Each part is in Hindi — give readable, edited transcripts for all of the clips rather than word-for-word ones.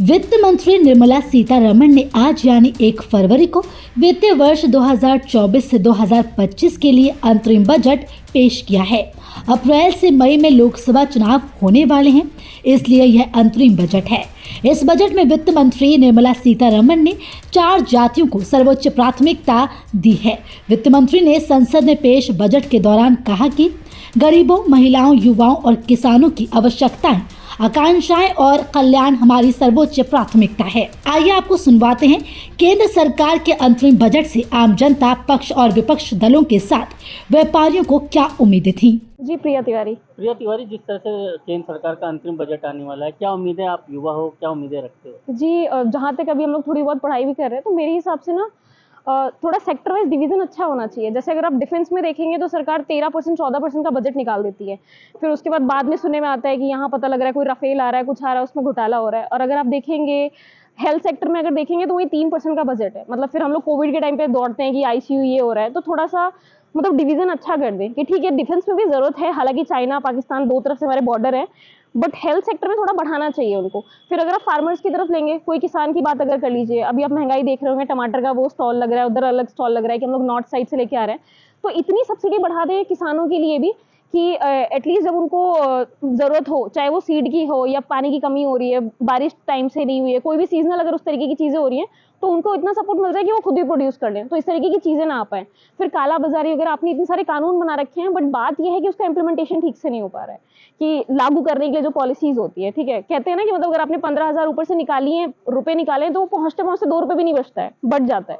वित्त मंत्री निर्मला सीतारमण ने आज यानी 1 फरवरी को वित्तीय वर्ष 2024 से 2025 के लिए अंतरिम बजट पेश किया है। अप्रैल से मई में लोकसभा चुनाव होने वाले हैं, इसलिए यह अंतरिम बजट है। इस बजट में वित्त मंत्री निर्मला सीतारमण ने 4 जातियों को सर्वोच्च प्राथमिकता दी है। वित्त मंत्री ने संसद में पेश बजट के दौरान कहा कि गरीबों, महिलाओं, युवाओं और किसानों की आवश्यकताएं, आकांक्षाएं और कल्याण हमारी सर्वोच्च प्राथमिकता है। आइए आपको सुनवाते हैं केंद्र सरकार के अंतरिम बजट से आम जनता, पक्ष और विपक्ष दलों के साथ व्यापारियों को क्या उम्मीदें थी। जी प्रिया तिवारी, जिस तरह से केंद्र सरकार का अंतरिम बजट आने वाला है, क्या उम्मीदें, आप युवा हो, क्या उम्मीदें रखते हो? जी जहाँ तक अभी हम लोग थोड़ी बहुत पढ़ाई भी कर रहे हैं, तो मेरे हिसाब से ना थोड़ा सेक्टर वाइज डिवीजन अच्छा होना चाहिए। जैसे अगर आप डिफेंस में देखेंगे तो सरकार 13% 14% का बजट निकाल देती है। फिर उसके बाद में सुनने में आता है कि यहाँ पता लग रहा है कोई राफेल आ रहा है, कुछ आ रहा है, उसमें घोटाला हो रहा है। और अगर आप देखेंगे हेल्थ सेक्टर में अगर देखेंगे तो वही 3% का बजट है। मतलब फिर हम लोग कोविड के टाइम पे दौड़ते हैं कि आईसीयू ये हो रहा है, तो थोड़ा सा मतलब डिवीजन अच्छा कर दें कि ठीक है, डिफेंस में भी जरूरत है, हालांकि चाइना पाकिस्तान दो तरफ से हमारे बॉर्डर है, बट हेल्थ सेक्टर में थोड़ा बढ़ाना चाहिए उनको। फिर अगर आप फार्मर्स की तरफ लेंगे, कोई किसान की बात अगर कर लीजिए, अभी आप महंगाई देख रहे होंगे, टमाटर का वो स्टॉल लग रहा है, उधर अलग स्टॉल लग रहा है कि हम लोग नॉर्थ साइड से लेके आ रहे हैं, तो इतनी सब्सिडी बढ़ा दें किसानों के लिए भी कि एटलीस्ट जब उनको जरूरत हो, चाहे वो सीड की हो या पानी की कमी हो रही है, बारिश टाइम से नहीं हुई है, कोई भी सीजनल अगर उस तरीके की चीजें हो रही हैं, तो उनको इतना सपोर्ट मिल जाए कि वो खुद ही प्रोड्यूस कर लें, तो इस तरीके की चीजें ना आ पाए। फिर काला बाजारी वगैरह, आपने इतने सारे कानून बना रखे हैं, बट बात यह है कि उसका इम्प्लीमेंटेशन ठीक से नहीं हो पा रहा है कि लागू करने के लिए जो पॉलिसीज होती है, ठीक है, कहते हैं ना कि मतलब अगर आपने 15,000 ऊपर से निकाली है, रुपए निकाले, तो वो पहुंचते पहुंचते 2 रुपए भी नहीं बचता है, बढ़ जाता है।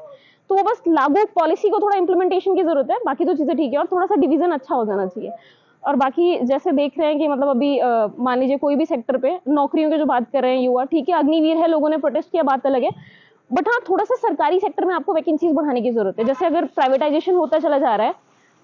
तो वो बस लागू पॉलिसी को थोड़ा इम्प्लीमेंटेशन की जरूरत है, बाकी तो चीजें ठीक है, और थोड़ा सा डिवीजन अच्छा हो जाना चाहिए। और बाकी जैसे देख रहे हैं कि मतलब अभी मान लीजिए कोई भी सेक्टर पे नौकरियों की जो बात कर रहे हैं युवा, ठीक है, अग्निवीर है, लोगों ने प्रोटेस्ट किया, बात अलग है, बट हाँ, थोड़ा सा सरकारी सेक्टर में आपको वैकेंसीज बढ़ाने की जरूरत है। जैसे अगर प्राइवेटाइजेशन होता चला जा रहा है,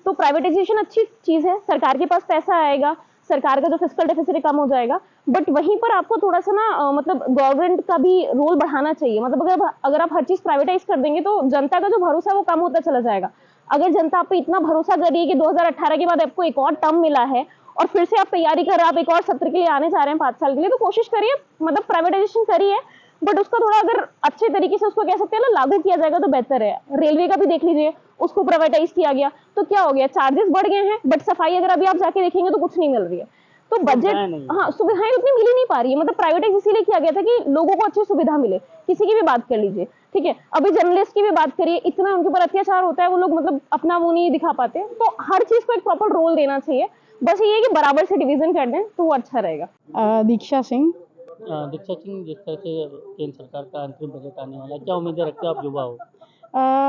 तो प्राइवेटाइजेशन अच्छी चीज है, सरकार के पास पैसा आएगा, सरकार का जो फिस्कल डेफिसिट कम हो जाएगा, बट वहीं पर आपको थोड़ा सा ना मतलब गवर्नमेंट का भी रोल बढ़ाना चाहिए। मतलब अगर आप हर चीज प्राइवेटाइज कर देंगे तो जनता का जो भरोसा है वो कम होता चला जाएगा। अगर जनता आप पे इतना भरोसा कर रही है कि 2018 के बाद आपको एक और टर्म मिला है और फिर से आप तैयारी कर रहे हैं, आप एक और सत्र के लिए आने जा रहे हैं 5 साल के लिए, तो कोशिश करिए, मतलब प्राइवेटाइजेशन करिए, बट उसका थोड़ा अगर अच्छे तरीके से उसको कह सकते हैं ना लागू किया जाएगा तो बेहतर है। रेलवे का भी देख लीजिए, उसको प्राइवेटाइज किया गया तो क्या हो गया, चार्जेस बढ़ गए हैं, बट सफाई अगर अभी आप जाके देखेंगे तो कुछ नहीं मिल रही है। तो बजट, हाँ, सुविधाएं उतनी मिल ही नहीं पा रही है। मतलब प्राइवेटाइज इसीलिए किया गया था कि लोगों को अच्छी सुविधा मिले। किसी की भी बात कर लीजिए, ठीक है, अभी जर्नलिस्ट की भी बात करिए, इतना उनके ऊपर अत्याचार होता है, वो लोग मतलब अपना वो नहीं दिखा पाते। तो हर चीज को एक प्रॉपर रोल देना चाहिए, बस ये है कि बराबर से डिवीजन कर दें तो वो अच्छा रहेगा। दीक्षा सिंह, जिस तरह से केंद्र सरकार का अंतरिम बजट आने वाला है, क्या उम्मीदें रखते हो, आप युवा हो?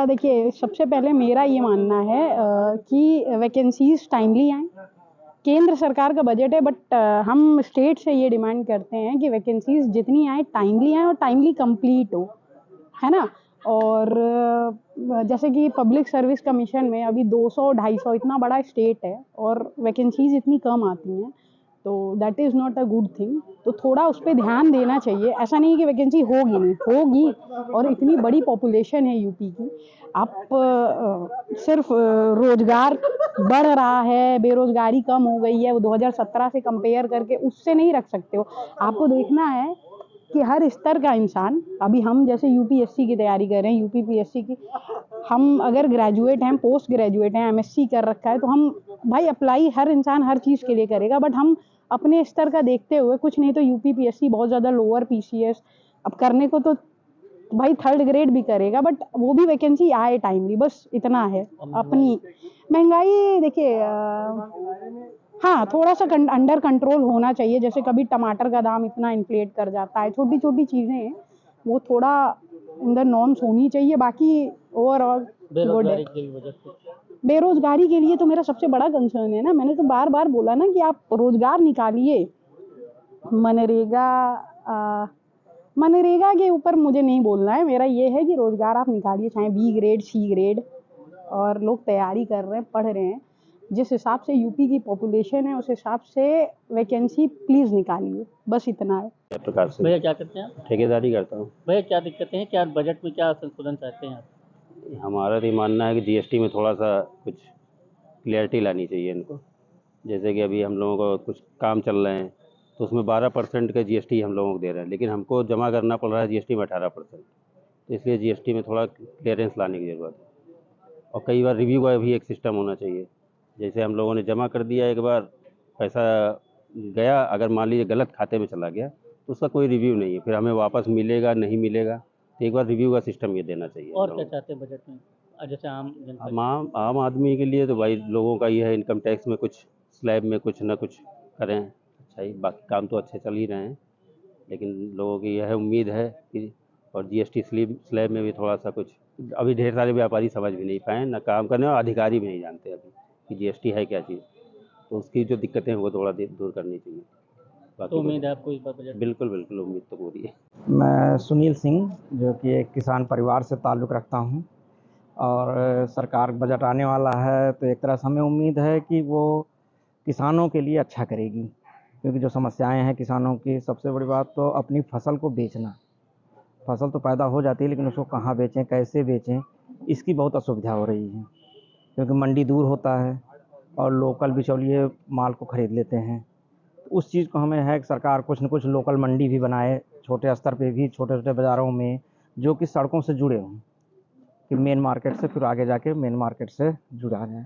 देखिए, सबसे पहले मेरा ये मानना है कि वैकेंसीज टाइमली आएँ। केंद्र सरकार का बजट है, बट हम स्टेट से ये डिमांड करते हैं कि वैकेंसीज जितनी आए टाइमली आए और टाइमली कंप्लीट हो, है ना। और जैसे कि पब्लिक सर्विस कमीशन में अभी 200-250 इतना बड़ा स्टेट है और वैकेंसीज इतनी कम आती हैं, तो that is not a good thing. तो थोड़ा उस पर ध्यान देना चाहिए। ऐसा नहीं कि वैकेंसी होगी नहीं, होगी, और इतनी बड़ी पॉपुलेशन है यूपी की। आप सिर्फ रोजगार बढ़ रहा है, बेरोजगारी कम हो गई है, वो 2017 से कंपेयर करके उससे नहीं रख सकते हो। आपको देखना है कि हर स्तर का इंसान, अभी हम जैसे यूपीएससी की तैयारी कर रहे हैं, यूपीपीएससी की, हम अगर ग्रेजुएट हैं, पोस्ट ग्रेजुएट हैं, एमएससी कर रखा है, तो हम भाई अप्लाई हर इंसान हर चीज़ के लिए करेगा, बट हम अपने स्तर का देखते हुए, कुछ नहीं तो यूपीपीएससी बहुत ज़्यादा लोअर पीसीएस अब करने को तो भाई 3rd ग्रेड भी करेगा, बट वो भी वैकेंसी आए टाइमली, बस इतना है। अपनी महंगाई देखिए, हाँ, थोड़ा सा अंडर कंट्रोल होना चाहिए। जैसे कभी टमाटर का दाम इतना इन्फ्लेट कर जाता है, छोटी छोटी चीज़ें हैं, वो थोड़ा अंदर नॉर्म्स होनी चाहिए। बाकी ओवरऑल गुड है। बेरोजगारी के लिए तो मेरा सबसे बड़ा कंसर्न है ना, मैंने तो बार बार बोला ना कि आप रोजगार निकालिए। मनरेगा के ऊपर मुझे नहीं बोलना है, मेरा ये है कि रोजगार आप निकालिए, चाहे बी ग्रेड सी ग्रेड, और लोग तैयारी कर रहे हैं, पढ़ रहे हैं, जिस हिसाब से यूपी की पॉपुलेशन है उस हिसाब से वैकेंसी प्लीज निकालिए, बस इतना है। प्रकार से भैया क्या करते हैं आप? ठेकेदारी करता हूँ। भैया क्या दिक्कतें हैं, क्या बजट में क्या संशोधन चाहते हैं आप? हमारा तो ये मानना है कि जीएसटी में थोड़ा सा कुछ क्लियरिटी लानी चाहिए इनको। जैसे कि अभी हम लोगों को कुछ काम चल रहे हैं तो उसमें 12% का जीएसटी हम लोगों को दे रहे हैं, लेकिन हमको जमा करना पड़ रहा है जीएसटी में 18%। तो इसलिए जीएसटी में थोड़ा क्लियरेंस लाने की ज़रूरत है। और कई बार रिव्यू का भी एक सिस्टम होना चाहिए। जैसे हम लोगों ने जमा कर दिया एक बार, पैसा गया, अगर मान लीजिए गलत खाते में चला गया तो उसका कोई रिव्यू नहीं है, फिर हमें वापस मिलेगा नहीं मिलेगा, तो एक बार रिव्यू का सिस्टम ये देना चाहिए। और क्या चाहते हैं बजट में? जैसे आम जनता आम आदमी के लिए तो भाई लोगों का ये है, इनकम टैक्स में कुछ स्लैब में कुछ ना कुछ करें, अच्छा ही, बाकी काम तो अच्छे चल ही रहे हैं, लेकिन लोगों की यह उम्मीद है कि, और जीएसटी स्लैब में भी थोड़ा सा कुछ, अभी ढेर सारे व्यापारी समझ भी नहीं पाए ना काम करने, और अधिकारी भी नहीं जानते अभी कि जीएसटी है क्या चीज़, तो उसकी जो दिक्कतें हैं वो थोड़ा दूर करनी चाहिए। बाकी तो उम्मीद है आपको इस बार बजट? बिल्कुल बिल्कुल, उम्मीद तो पूरी है। मैं सुनील सिंह, जो कि एक किसान परिवार से ताल्लुक़ रखता हूं, और सरकार बजट आने वाला है तो एक तरह से हमें उम्मीद है कि वो किसानों के लिए अच्छा करेगी, क्योंकि जो समस्याएं हैं किसानों की, सबसे बड़ी बात तो अपनी फसल को बेचना। फसल तो पैदा हो जाती है लेकिन उसको कहाँ बेचें, कैसे बेचें, इसकी बहुत असुविधा हो रही है, क्योंकि मंडी दूर होता है और लोकल बिचौलिए माल को ख़रीद लेते हैं। उस चीज़ को हमें है कि सरकार कुछ न कुछ लोकल मंडी भी बनाए, छोटे स्तर पे भी, छोटे छोटे बाज़ारों में, जो कि सड़कों से जुड़े हों, कि मेन मार्केट से फिर आगे जाके मेन मार्केट से जुड़ा जाए।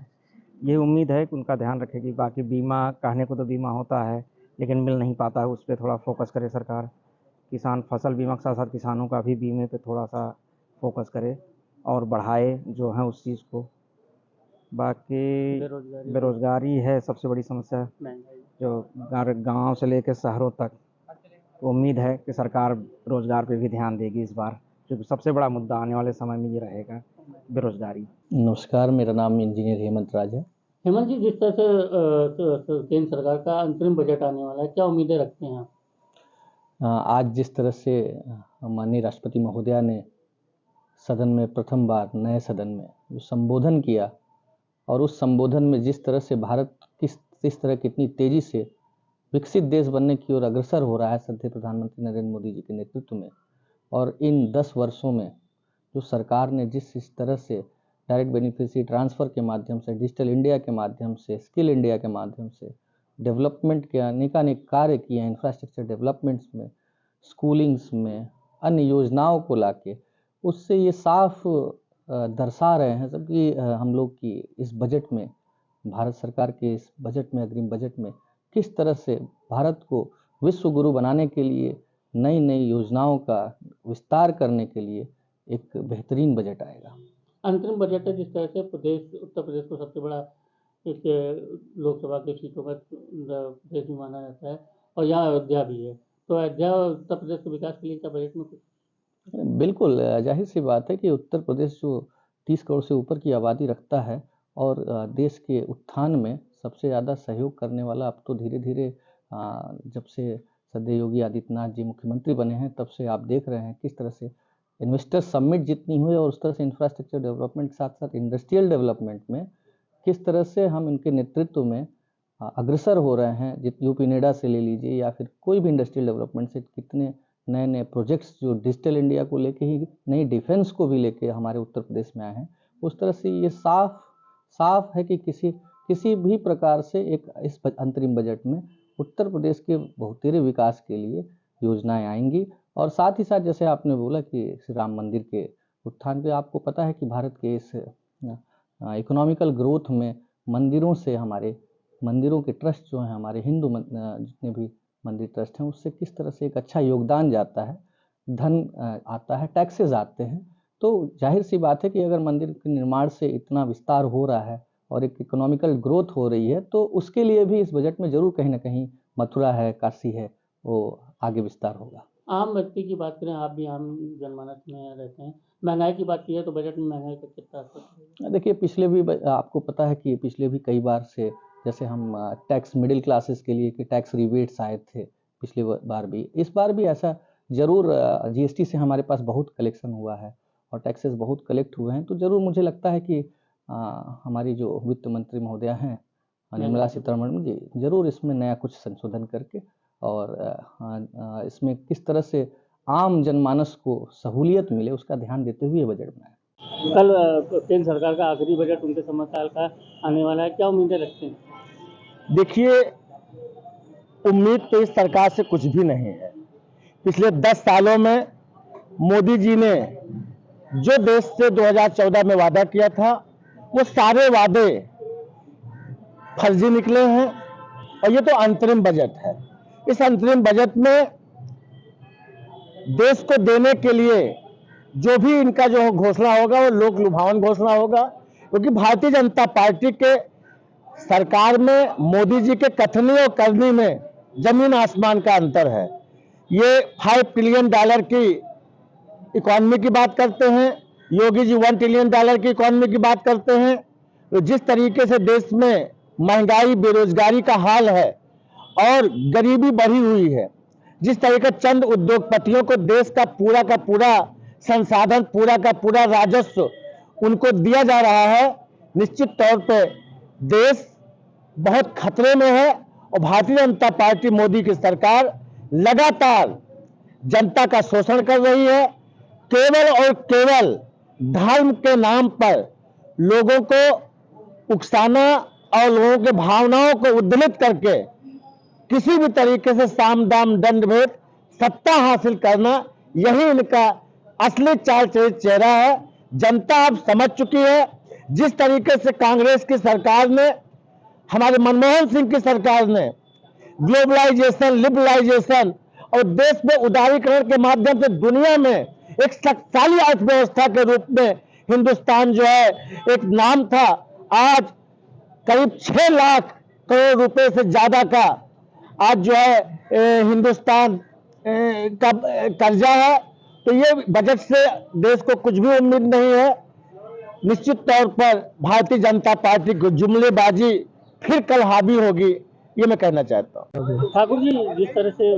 ये उम्मीद है कि उनका ध्यान रखेगी। बाकी बीमा, कहने को तो बीमा होता है लेकिन मिल नहीं पाता है, उस पर थोड़ा फोकस करे सरकार। किसान फसल बीमा के साथ साथ किसानों का भी बीमे पे थोड़ा सा फोकस करे और बढ़ाए जो है उस चीज़ को। बाकी बेरोज़गारी है सबसे बड़ी समस्या, महंगाई? जो गांव से लेकर शहरों तक। तो उम्मीद है कि सरकार रोज़गार पे भी ध्यान देगी इस बार, क्योंकि सबसे बड़ा मुद्दा आने वाले समय में ये रहेगा, बेरोज़गारी। नमस्कार, मेरा नाम इंजीनियर हेमंत राज है। हेमंत जी, जिस तरह से केंद्र सरकार का अंतरिम बजट आने वाला है, क्या उम्मीदें रखते हैं आप? आज जिस तरह से माननीय राष्ट्रपति महोदया ने सदन में प्रथम बार, नए सदन में जो संबोधन किया, और उस संबोधन में जिस तरह से भारत किस तरह कितनी तेज़ी से विकसित देश बनने की ओर अग्रसर हो रहा है श्रद्धेय प्रधानमंत्री नरेंद्र मोदी जी के नेतृत्व में, और इन 10 वर्षों में जो सरकार ने जिस तरह से डायरेक्ट बेनिफिशियरी ट्रांसफ़र के माध्यम से, डिजिटल इंडिया के माध्यम से, स्किल इंडिया के माध्यम से डेवलपमेंट के अनेकानेक कार्य किए हैं, इंफ्रास्ट्रक्चर डेवलपमेंट्स में, स्कूलिंग्स में, अन्य योजनाओं को लाके, उससे ये साफ दर्शा रहे हैं सब कि हम लोग की इस बजट में, भारत सरकार के इस बजट में, अग्रिम बजट में, किस तरह से भारत को विश्व गुरु बनाने के लिए, नई नई योजनाओं का विस्तार करने के लिए एक बेहतरीन बजट आएगा। अंतरिम बजट है, जिस तरह से उत्तर प्रदेश को सबसे बड़ा एक लोकसभा की सीटों का प्रदेश भी माना जाता है, और यहाँ अयोध्या भी है, तो अयोध्या और उत्तर प्रदेश के विकास के लिए क्या बजट में कुछ? बिल्कुल, जाहिर सी बात है कि उत्तर प्रदेश जो 30 करोड़ से ऊपर की आबादी रखता है, और देश के उत्थान में सबसे ज़्यादा सहयोग करने वाला, अब तो धीरे धीरे जब से श्रद्धेय योगी आदित्यनाथ जी मुख्यमंत्री बने हैं, तब से आप देख रहे हैं किस तरह से इन्वेस्टर समिट जितनी हुई, और उस तरह से इंफ्रास्ट्रक्चर डेवलपमेंट के साथ साथ इंडस्ट्रियल डेवलपमेंट में किस तरह से हम इनके नेतृत्व में अग्रसर हो रहे हैं। यूपी नेडा से ले लीजिए, या फिर कोई भी इंडस्ट्रियल डेवलपमेंट से कितने नए नए प्रोजेक्ट्स जो डिजिटल इंडिया को लेके ही, नई डिफेंस को भी लेके हमारे उत्तर प्रदेश में आए हैं। उस तरह से ये साफ है कि किसी भी प्रकार से इस अंतरिम बजट में उत्तर प्रदेश के बहुतेरे विकास के लिए योजनाएं आएंगी। और साथ ही साथ जैसे आपने बोला कि श्री राम मंदिर के उत्थान पे, आपको पता है कि भारत के इस इकोनॉमिकल ग्रोथ में मंदिरों से, हमारे मंदिरों के ट्रस्ट जो हैं, हमारे हिंदू जितने भी मंदिर ट्रस्ट हैं, उससे किस तरह से एक अच्छा योगदान जाता है, धन आता है, टैक्सेस आते हैं। तो जाहिर सी बात है कि अगर मंदिर के निर्माण से इतना विस्तार हो रहा है और एक इकोनॉमिकल ग्रोथ हो रही है, तो उसके लिए भी इस बजट में ज़रूर कहीं ना कहीं मथुरा है, काशी है, वो आगे विस्तार होगा। आम व्यक्ति की बात करें, आप भी आम जनमानस में रहते हैं, महंगाई की बात की है तो बजट में महंगाई का कितना असर? देखिए, पिछले भी आपको पता है कि पिछले भी कई बार से, जैसे हम टैक्स मिडिल क्लासेस के लिए कि टैक्स रिबेट्स आए थे पिछले बार भी, इस बार भी ऐसा ज़रूर, जीएसटी से हमारे पास बहुत कलेक्शन हुआ है और टैक्सेस बहुत कलेक्ट हुए हैं, तो ज़रूर मुझे लगता है कि हमारी जो वित्त मंत्री महोदया हैं निर्मला सीतारमण जी, ज़रूर इसमें नया कुछ संशोधन करके, और इसमें किस तरह से आम जनमानस को सहूलियत मिले उसका ध्यान देते हुए बजट बनाया। कल केंद्र सरकार का आखिरी बजट उनके समर्थकाल का आने वाला है, क्या उम्मीदें रखते हैं? देखिए, उम्मीद तो इस सरकार से कुछ भी नहीं है। पिछले 10 सालों में मोदी जी ने जो देश से 2014 में वादा किया था, वो सारे वादे फर्जी निकले हैं। और ये तो अंतरिम बजट है। इस अंतरिम बजट में देश को देने के लिए जो भी इनका जो घोषणा होगा वो लोक लुभावन घोषणा होगा, क्योंकि भारतीय जनता पार्टी के सरकार में मोदी जी के कथनी और करनी में जमीन आसमान का अंतर है। ये $5 ट्रिलियन की इकोनॉमी की बात करते हैं, योगी जी $1 ट्रिलियन की इकोनॉमी की बात करते हैं। तो जिस तरीके से देश में महंगाई, बेरोजगारी का हाल है और गरीबी बढ़ी हुई है, जिस तरीके चंद उद्योगपतियों को देश का पूरा संसाधन, पूरा का पूरा राजस्व उनको दिया जा रहा है, निश्चित तौर पे देश बहुत खतरे में है। और भारतीय जनता पार्टी, मोदी की सरकार लगातार जनता का शोषण कर रही है। केवल और केवल धर्म के नाम पर लोगों को उकसाना और लोगों के भावनाओं को उद्दमित करके किसी भी तरीके से साम दाम दंड भेद सत्ता हासिल करना, यही इनका असली चाल चेहरा है। जनता अब समझ चुकी है। जिस तरीके से कांग्रेस की सरकार ने, हमारे मनमोहन सिंह की सरकार ने ग्लोबलाइजेशन, लिबरलाइजेशन और देश में उदारीकरण के माध्यम से दुनिया में एक शक्तिशाली अर्थव्यवस्था के रूप में हिंदुस्तान जो है एक नाम था, आज करीब 6 लाख करोड़ रुपए से ज्यादा का आज जो है हिंदुस्तान का कर्जा है। तो ये बजट से देश को कुछ भी उम्मीद नहीं है। निश्चित तौर पर भारतीय जनता पार्टी को जुमलेबाजी फिर कल हावी होगी, ये मैं कहना चाहता हूँ। ठाकुर जी, जिस तरह से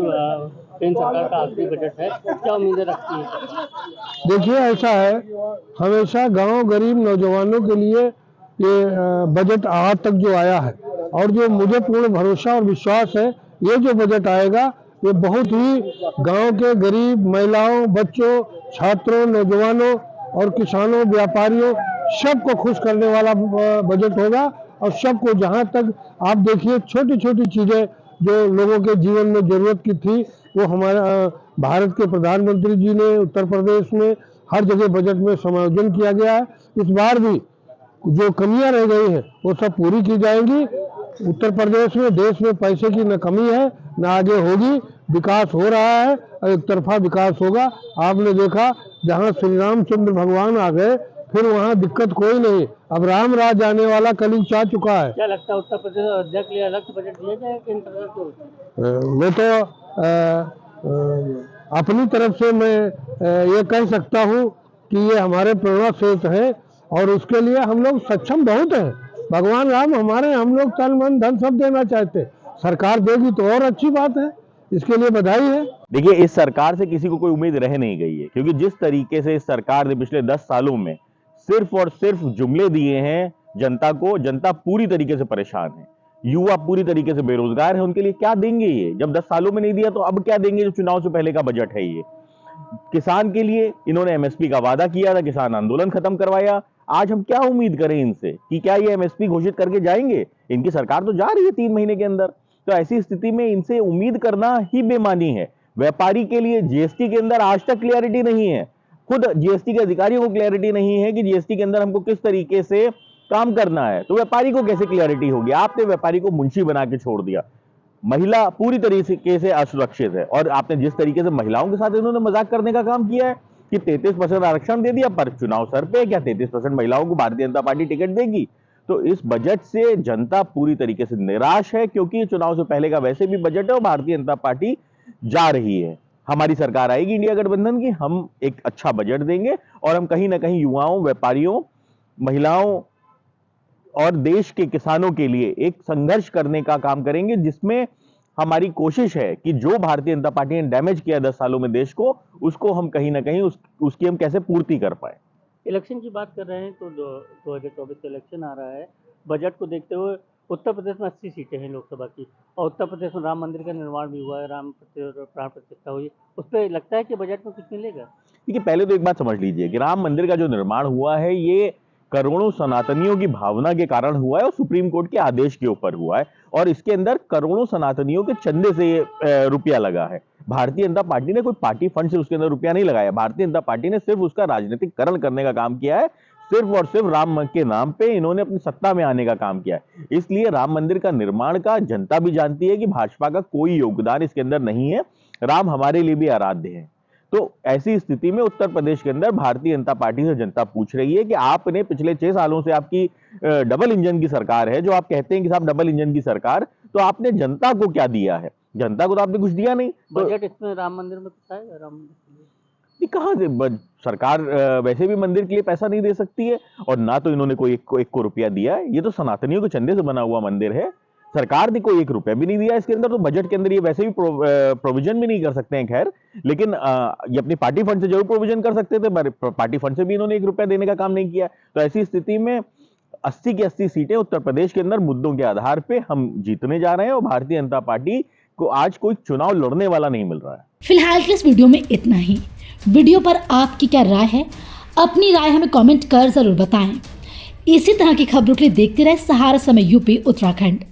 केंद्र सरकार का आखिरी बजट है, क्या उम्मीदें रखती है? देखिए, ऐसा है, हमेशा गांव गरीब नौजवानों के लिए ये बजट आज तक जो आया है, और जो मुझे पूर्ण भरोसा और विश्वास है ये जो बजट आएगा ये बहुत ही गांव के गरीब महिलाओं, बच्चों, छात्रों, नौजवानों और किसानों, व्यापारियों सबको खुश करने वाला बजट होगा। और सबको, जहां तक आप देखिए, छोटी छोटी चीजें जो लोगों के जीवन में जरूरत की थी वो हमारा भारत के प्रधानमंत्री जी ने उत्तर प्रदेश में हर जगह बजट में समायोजन किया गया है। इस बार भी जो कमियां रह गई हैं वो सब पूरी की जाएंगी। उत्तर प्रदेश में, देश में पैसे की न कमी है न आगे होगी। विकास हो रहा है और एक तरफा विकास होगा। आपने देखा, जहां श्री रामचंद्र भगवान आ गए फिर वहां दिक्कत कोई नहीं। अब राम राज आने वाला कलयुग चाह चुका है। क्या लगता है उत्तर प्रदेश अध्यक्ष के लिए अलग से बजट दिया जाए केंद्र सरकार को? मैं तो अपनी तरफ से मैं ये कह सकता हूँ कि ये हमारे प्रेरणा स्रोत है और उसके लिए हम लोग सक्षम बहुत हैं। भगवान राम हमारे, हम लोग तन मन धन सब देना चाहते, सरकार देगी तो और अच्छी बात है, इसके लिए बधाई है। देखिए, इस सरकार से किसी को कोई उम्मीद रह नहीं गई है, क्योंकि जिस तरीके से इस सरकार ने पिछले 10 सालों में सिर्फ और सिर्फ जुमले दिए हैं जनता को, जनता पूरी तरीके से परेशान है। युवा पूरी तरीके से बेरोजगार है, उनके लिए क्या देंगे ये? जब 10 सालों में नहीं दिया तो अब क्या देंगे? जो चुनाव से पहले का बजट है ये। किसान के लिए इन्होंने एमएसपी का वादा किया था, किसान आंदोलन खत्म करवाया। आज हम क्या उम्मीद करें इनसे कि क्या ये एमएसपी घोषित करके जाएंगे? इनकी सरकार तो जा रही है 3 महीने के अंदर। तो ऐसी स्थिति में इनसे उम्मीद करना ही बेमानी है। व्यापारी के लिए जीएसटी के अंदर आज तक क्लैरिटी नहीं है। खुद जीएसटी के अधिकारियों को क्लैरिटी नहीं है कि जीएसटी के अंदर हमको किस तरीके से काम करना है, तो व्यापारी को कैसे क्लैरिटी होगी? आपने व्यापारी को मुंशी बना के छोड़ दिया। महिला पूरी तरीके से असुरक्षित है, और आपने जिस तरीके से महिलाओं के साथ इन्होंने मजाक करने का काम किया है कि 33% आरक्षण दे दिया, पर चुनाव सर पे, क्या 33% महिलाओं को भारतीय जनता पार्टी टिकट देगी? तो इस बजट से जनता पूरी तरीके से निराश है, क्योंकि चुनाव से पहले का वैसे भी बजट है और भारतीय जनता पार्टी जा रही है। हमारी सरकार आएगी इंडिया गठबंधन की, हम एक अच्छा बजट देंगे और हम कहीं ना कहीं युवाओं, व्यापारियों, महिलाओं और देश के किसानों के लिए एक संघर्ष करने का काम करेंगे, जिसमें हमारी कोशिश है कि जो भारतीय जनता पार्टी ने डैमेज किया 10 सालों में देश को, उसको हम कहीं ना कहीं उसकी हम कैसे पूर्ति कर पाए। इलेक्शन की बात कर रहे हैं तो 2024 का इलेक्शन आ रहा है। बजट को देखते हुए उत्तर प्रदेश में 80 सीटें हैं लोकसभा की, और उत्तर प्रदेश में राम मंदिर का निर्माण भी हुआ है, राम प्राण प्रतिष्ठा हुई। उस पर लगता है कि बजट में कुछ मिलेगा? देखिए, पहले तो एक बात समझ लीजिए कि राम मंदिर का जो निर्माण हुआ है ये करोड़ों सनातनियों की भावना के कारण हुआ है और सुप्रीम कोर्ट के आदेश के ऊपर हुआ है, और इसके अंदर करोड़ों सनातनियों के चंदे से ये रुपया लगा है। भारतीय जनता पार्टी ने कोई पार्टी फंड से उसके अंदर रुपया नहीं लगाया। भारतीय जनता पार्टी ने सिर्फ उसका राजनीतिकरण करने का काम किया है। सिर्फ और सिर्फ राम के नाम पे इन्होंने अपनी सत्ता में आने का काम किया है। इसलिए राम मंदिर का निर्माण का जनता भी जानती है कि भाजपा का कोई योगदान इसके अंदर नहीं है। राम हमारे लिए भी आराध्य है। तो ऐसी स्थिति में उत्तर प्रदेश के अंदर भारतीय जनता पार्टी से जनता पूछ रही है कि आपने पिछले 6 सालों से आपकी डबल इंजन की सरकार है, जो आप कहते हैं कि साहब डबल इंजन की सरकार, तो आपने जनता को क्या दिया है? जनता को तो आपने कुछ दिया नहीं। बजट इसमें राम मंदिर में कुछ है? राम मंदिर के लिए कहाँ से सरकार वैसे भी मंदिर के लिए पैसा नहीं दे सकती है, और ना तो इन्होंने कोई एक को रुपया दिया है। ये तो सनातनियों के चंदे से बना हुआ मंदिर है। सरकार ने कोई 1 रुपया भी नहीं दिया इसके अंदर। तो बजट के अंदर ये वैसे भी प्रोविजन भी नहीं कर सकते हैं। खैर, लेकिन ये अपनी पार्टी फंड से जरूर प्रोविजन कर सकते थे, पार्टी फंड से भी इन्होंने 1 रुपया देने का काम नहीं किया। तो ऐसी स्थिति में 80 की 80 सीटें उत्तर प्रदेश के अंदर मुद्दों के आधार पर हम जीतने जा रहे हैं, और भारतीय जनता पार्टी को आज कोई चुनाव लड़ने वाला नहीं मिल रहा है। फिलहाल के इस वीडियो में इतना ही। वीडियो पर आपकी क्या राय है? अपनी राय हमें कमेंट कर जरूर बताएं। इसी तरह की खबरों के लिए देखते रहे सहारा समय यूपी उत्तराखंड।